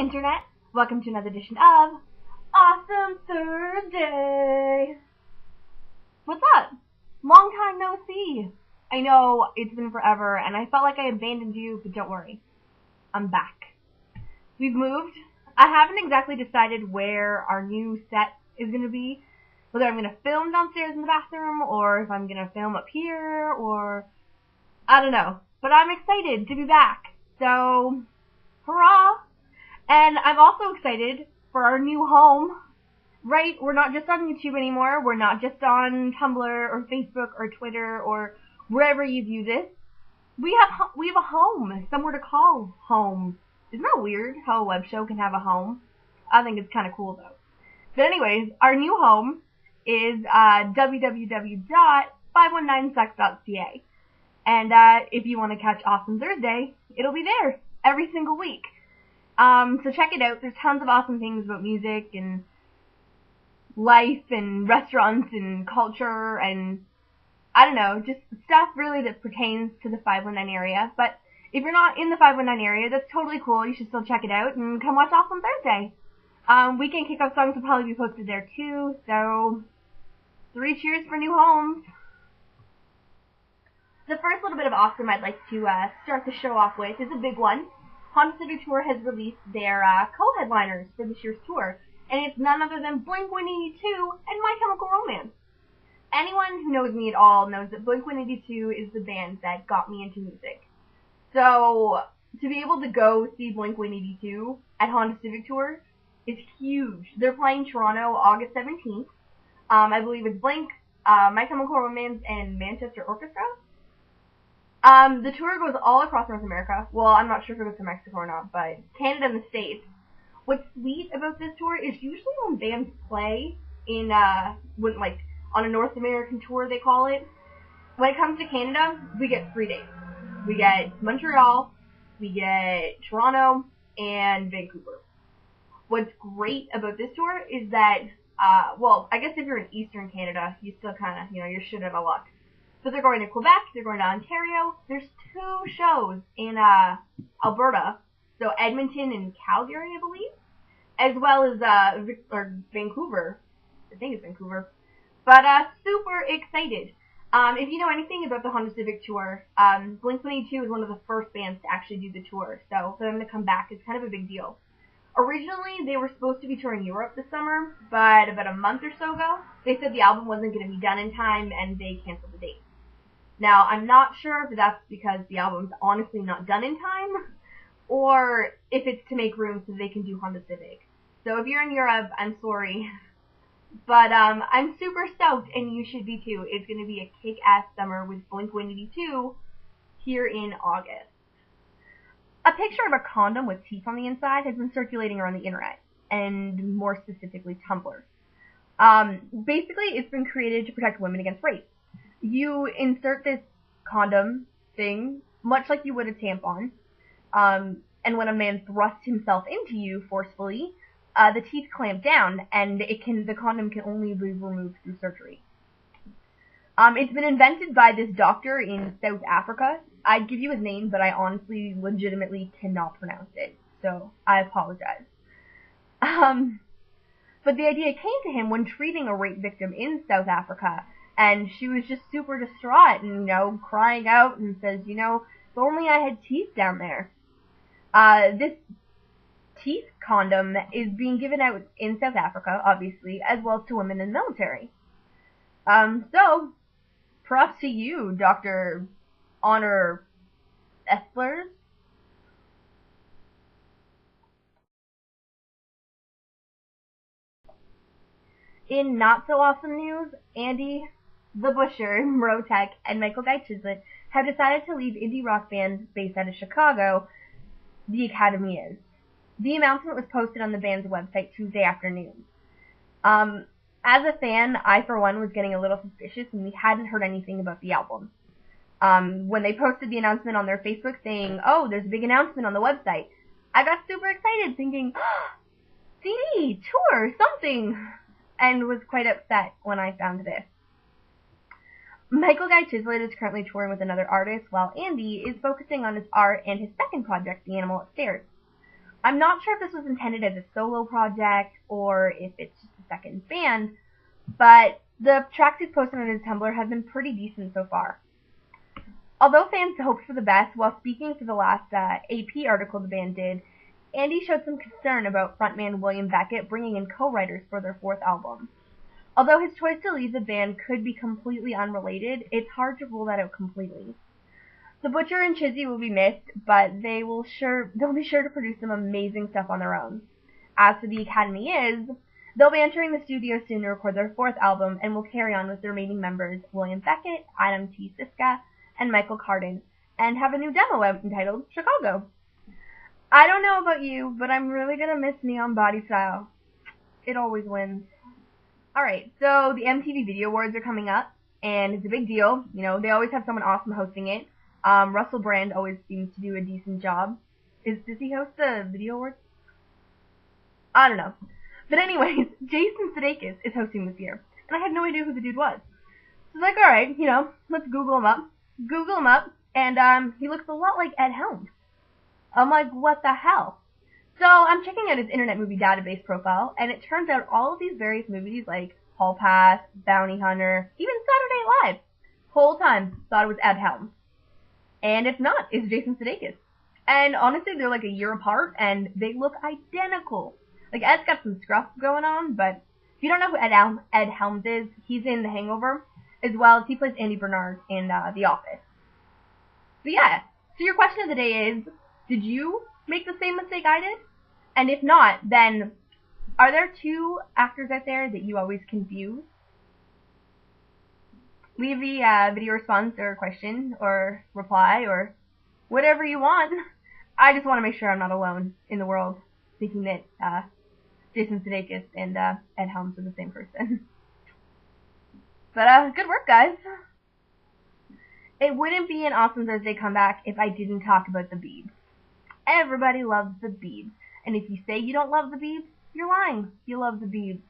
Internet! Welcome to another edition of Awesome Thursday! What's up? Long time no see! I know, it's been forever, and I felt like I abandoned you, but don't worry. I'm back. We've moved. I haven't exactly decided where our new set is going to be. Whether I'm going to film downstairs in the bathroom, or if I'm going to film up here, or... I don't know. But I'm excited to be back. So, hurrah! And I'm also excited for our new home. Right? We're not just on YouTube anymore. We're not just on Tumblr or Facebook or Twitter or wherever you view this. We have a home. Somewhere to call home. Isn't that weird how a web show can have a home? I think it's kind of cool though. But anyways, our new home is www.519sex.ca. And if you want to catch Awesome Thursday, it'll be there every single week. So check it out. There's tons of awesome things about music and life and restaurants and culture and, I don't know, just stuff really that pertains to the 519 area. But if you're not in the 519 area, that's totally cool. You should still check it out and come watch Awesome Thursday. Weekend kickoff songs will probably be posted there too, so 3 cheers for new homes. The first little bit of awesome I'd like to start the show off with is a big one. Honda Civic Tour has released their co-headliners for this year's tour, and it's none other than Blink-182 and My Chemical Romance. Anyone who knows me at all knows that Blink-182 is the band that got me into music. So, to be able to go see Blink-182 at Honda Civic Tour is huge. They're playing Toronto August 17th. I believe it's Blink, My Chemical Romance, and Manchester Orchestra. The tour goes all across North America. Well, I'm not sure if it goes to Mexico or not, but Canada and the States. What's sweet about this tour is usually when bands play in, on a North American tour, they call it. When it comes to Canada, we get 3 days. We get Montreal, we get Toronto, and Vancouver. What's great about this tour is that, well, I guess if you're in Eastern Canada, you still kind of, you're shit out of luck. So they're going to Quebec, they're going to Ontario. There's 2 shows in Alberta, so Edmonton and Calgary, I believe, as well as Vancouver. I think it's Vancouver. But super excited. If you know anything about the Honda Civic Tour, Blink-182 is one of the first bands to actually do the tour, so for them to come back is kind of a big deal. Originally, they were supposed to be touring Europe this summer, but about a month or so ago, they said the album wasn't going to be done in time, and they canceled the date. Now, I'm not sure if that's because the album's honestly not done in time, or if it's to make room so they can do Honda Civic. So if you're in Europe, I'm sorry. But I'm super stoked, and you should be too. It's going to be a kick-ass summer with Blink-182 here in August. A picture of a condom with teeth on the inside has been circulating around the internet, and more specifically Tumblr. Basically, it's been created to protect women against rape. You insert this condom thing, much like you would a tampon, and when a man thrusts himself into you forcefully, the teeth clamp down, and the condom can only be removed through surgery. It's been invented by this doctor in South Africa. I'd give you his name, but I honestly, legitimately cannot pronounce it, so I apologize. But the idea came to him when treating a rape victim in South Africa, and she was just super distraught and, crying out and says, if only I had teeth down there. This teeth condom is being given out in South Africa, obviously, as well as to women in the military. So, props to you, Dr. Honor Esplers. In not-so-awesome news, Andy, The Busher, Mrotech, and Michael Guy Chislett have decided to leave indie rock band based out of Chicago, The Academy Is. The announcement was posted on the band's website Tuesday afternoon. As a fan, I for one was getting a little suspicious and we hadn't heard anything about the album. When they posted the announcement on their Facebook saying, oh, there's a big announcement on the website, I got super excited thinking, CD, tour, something, and was quite upset when I found this. Michael Guy Chislett is currently touring with another artist, while Andy is focusing on his art and his second project, The Animal Upstairs. I'm not sure if this was intended as a solo project or if it's just a second band, but the tracks he's posted on his Tumblr have been pretty decent so far. Although fans hoped for the best, while speaking for the last AP article the band did, Andy showed some concern about frontman William Beckett bringing in co-writers for their fourth album. Although his choice to leave the band could be completely unrelated, it's hard to rule that out completely. The Butcher and Chizzy will be missed, but they'll be sure to produce some amazing stuff on their own. As for the Academy they'll be entering the studio soon to record their fourth album and will carry on with the remaining members William Beckett, Adam T. Siska, and Michael Carden, and have a new demo out entitled Chicago. I don't know about you, but I'm really gonna miss Neon Body Style. It always wins. Alright, so the MTV Video Awards are coming up, and it's a big deal. You know, they always have someone awesome hosting it. Russell Brand always seems to do a decent job. Does he host the Video Awards? I don't know. But anyways, Jason Sudeikis is hosting this year, and I had no idea who the dude was. So I was like, alright, you know, let's Google him up, and he looks a lot like Ed Helms. I'm like, what the hell? So I'm checking out his Internet Movie Database profile, and it turns out all of these various movies like Hall Pass, Bounty Hunter, even Saturday Night Live, whole time thought it was Ed Helms. And it's not, it's Jason Sudeikis. And honestly, they're like a year apart, and they look identical. Like, Ed's got some scruff going on, but if you don't know who Ed Helms is, he's in The Hangover, as well as he plays Andy Bernard in The Office. But yeah, so your question of the day is, did you make the same mistake I did? And if not, then are there two actors out there that you always confuse? Leave the video response or question or reply or whatever you want. I just want to make sure I'm not alone in the world thinking that Jason Sudeikis and Ed Helms are the same person. But good work, guys. It wouldn't be an awesome Thursday comeback if I didn't talk about the Biebs. Everybody loves the Biebs. And if you say you don't love the Biebs, you're lying. You love the Biebs.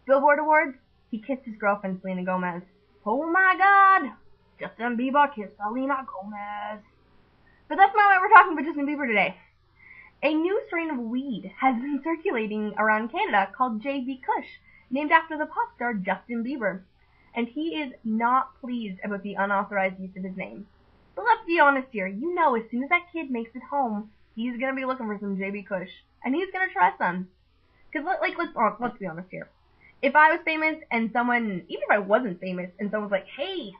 Billboard Awards, he kissed his girlfriend Selena Gomez. Oh my god! Justin Bieber kissed Selena Gomez. But that's not why we're talking about Justin Bieber today. A new strain of weed has been circulating around Canada called JB Kush, named after the pop star Justin Bieber. And he is not pleased about the unauthorized use of his name. But let's be honest here, you know as soon as that kid makes it home, he's gonna be looking for some JB Kush. And he's gonna try some. Cause let's be honest here. If I was famous and someone, even if I wasn't famous, and someone's like, hey,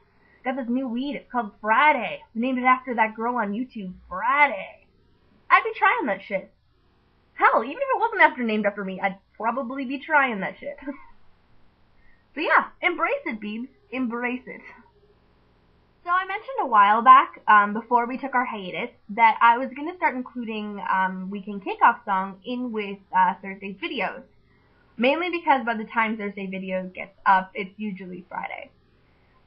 got this new weed, it's called Friday. We named it after that girl on YouTube, Friday. I'd be trying that shit. Hell, even if it wasn't named after me, I'd probably be trying that shit. So yeah, embrace it, Biebs. Embrace it. So I mentioned a while back, before we took our hiatus, that I was going to start including Weekend Kickoff song in with Thursday's videos. Mainly because by the time Thursday videos gets up, it's usually Friday.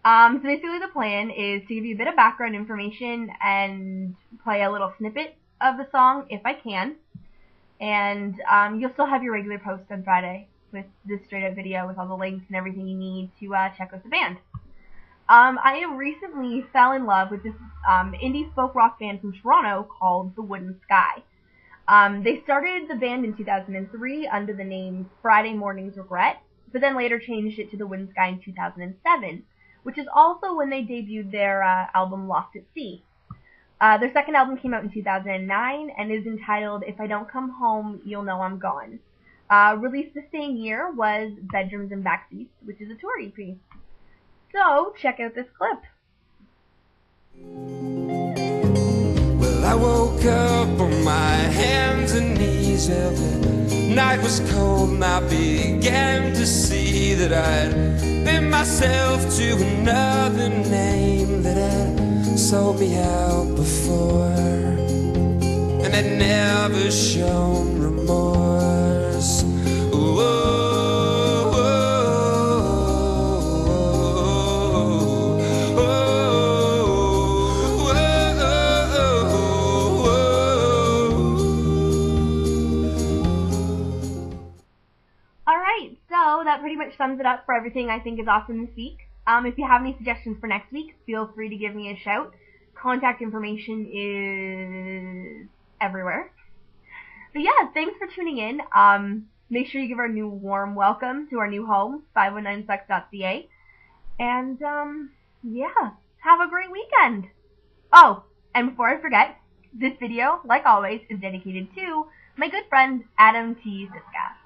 So basically the plan is to give you a bit of background information and play a little snippet of the song if I can. And you'll still have your regular post on Friday with this straight up video with all the links and everything you need to check out the band. I recently fell in love with this indie folk rock band from Toronto called The Wooden Sky. They started the band in 2003 under the name Friday Morning's Regret, but then later changed it to The Wooden Sky in 2007, which is also when they debuted their album Lost at Sea. Their second album came out in 2009 and is entitled If I Don't Come Home, You'll Know I'm Gone. Released the same year was Bedrooms and Backseats, which is a tour EP. So, check out this clip. Well, I woke up on my hands and knees. Well, the night was cold and I began to see that I'd been myself to another name that had sold me out before and had never shown remorse. Whoa. That pretty much sums it up for everything I think is awesome this week. If you have any suggestions for next week, feel free to give me a shout. Contact information is everywhere. But yeah, thanks for tuning in. Make sure you give our new warm welcome to our new home, 519sex.ca. And, yeah, have a great weekend. Oh, and before I forget, this video, like always, is dedicated to my good friend Adam T. Siska.